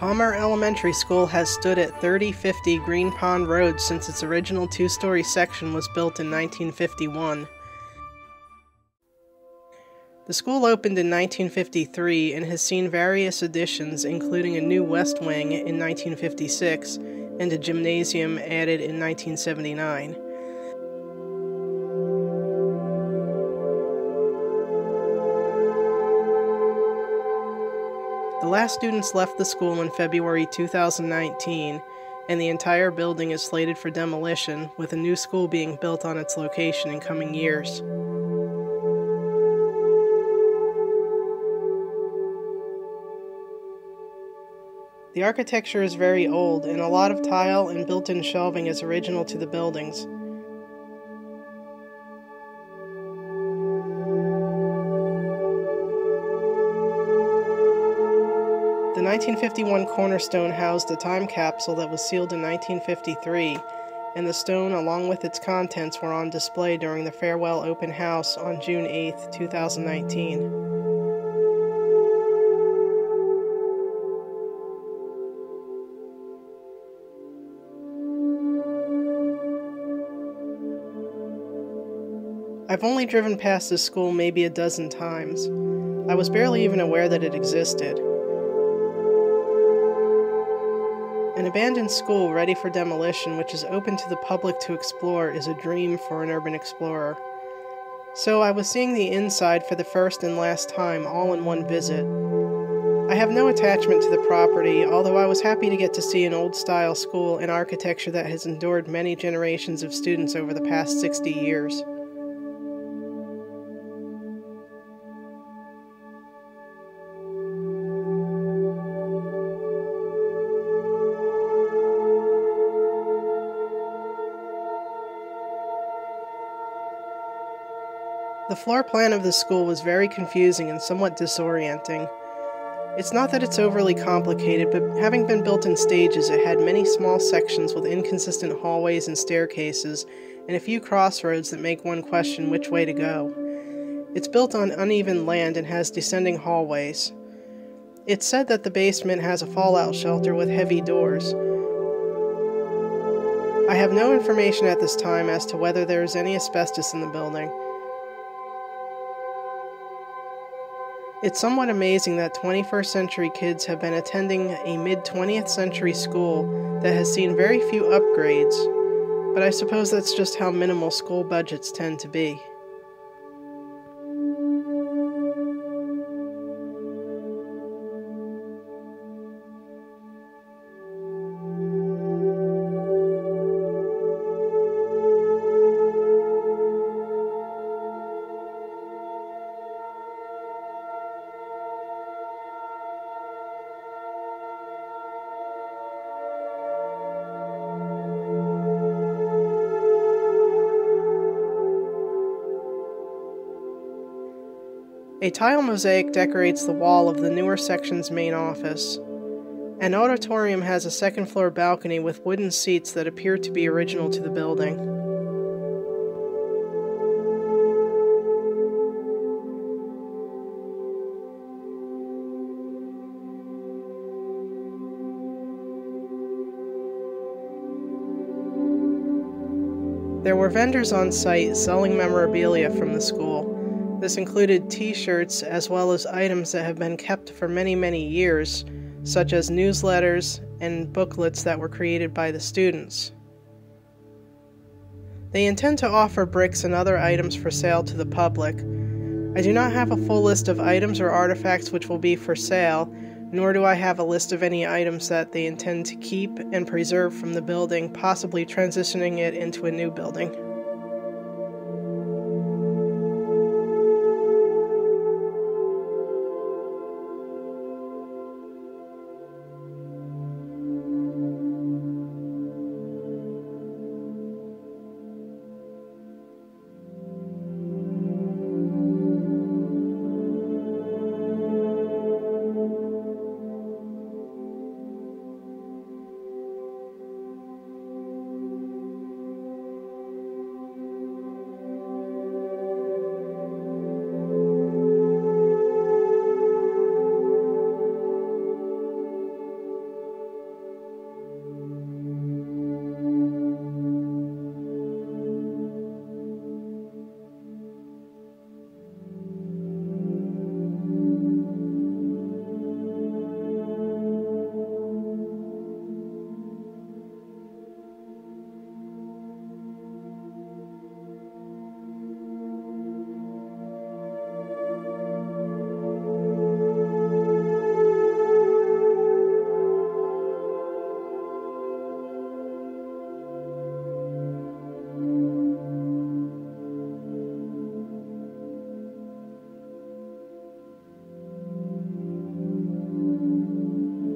Palmer Elementary School has stood at 3050 Green Pond Road since its original two-story section was built in 1951. The school opened in 1953 and has seen various additions, including a new west wing in 1956 and a gymnasium added in 1979. The last students left the school in February 2019, and the entire building is slated for demolition, with a new school being built on its location in coming years. The architecture is very old, and a lot of tile and built-in shelving is original to the buildings. The 1951 cornerstone housed a time capsule that was sealed in 1953, and the stone along with its contents were on display during the farewell open house on June 8, 2019. I've only driven past this school maybe a dozen times. I was barely even aware that it existed. An abandoned school ready for demolition, which is open to the public to explore, is a dream for an urban explorer. So I was seeing the inside for the first and last time, all in one visit. I have no attachment to the property, although I was happy to get to see an old-style school and architecture that has endured many generations of students over the past 60 years. The floor plan of the school was very confusing and somewhat disorienting. It's not that it's overly complicated, but having been built in stages, it had many small sections with inconsistent hallways and staircases, and a few crossroads that make one question which way to go. It's built on uneven land and has descending hallways. It's said that the basement has a fallout shelter with heavy doors. I have no information at this time as to whether there is any asbestos in the building. It's somewhat amazing that 21st century kids have been attending a mid-20th century school that has seen very few upgrades, but I suppose that's just how minimal school budgets tend to be. A tile mosaic decorates the wall of the newer section's main office. An auditorium has a second-floor balcony with wooden seats that appear to be original to the building. There were vendors on site selling memorabilia from the school. This included t-shirts as well as items that have been kept for many, many years, such as newsletters and booklets that were created by the students. They intend to offer bricks and other items for sale to the public. I do not have a full list of items or artifacts which will be for sale, nor do I have a list of any items that they intend to keep and preserve from the building, possibly transitioning it into a new building.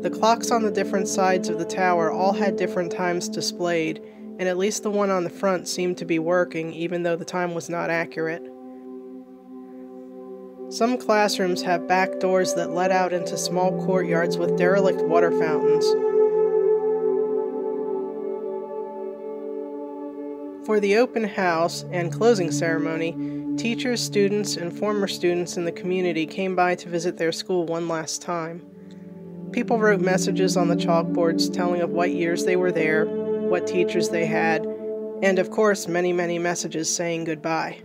The clocks on the different sides of the tower all had different times displayed, and at least the one on the front seemed to be working, even though the time was not accurate. Some classrooms have back doors that let out into small courtyards with derelict water fountains. For the open house and closing ceremony, teachers, students, and former students in the community came by to visit their school one last time. People wrote messages on the chalkboards telling of what years they were there, what teachers they had, and of course many, many messages saying goodbye.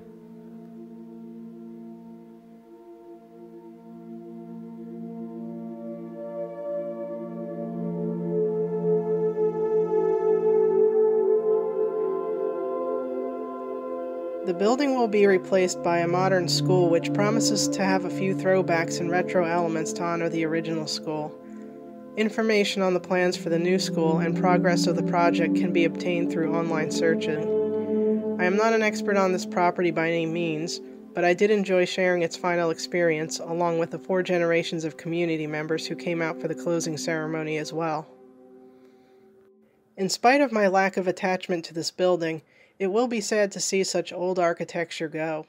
The building will be replaced by a modern school which promises to have a few throwbacks and retro elements to honor the original school. Information on the plans for the new school and progress of the project can be obtained through online searching. I am not an expert on this property by any means, but I did enjoy sharing its final experience along with the 4 generations of community members who came out for the closing ceremony as well. In spite of my lack of attachment to this building, it will be sad to see such old architecture go.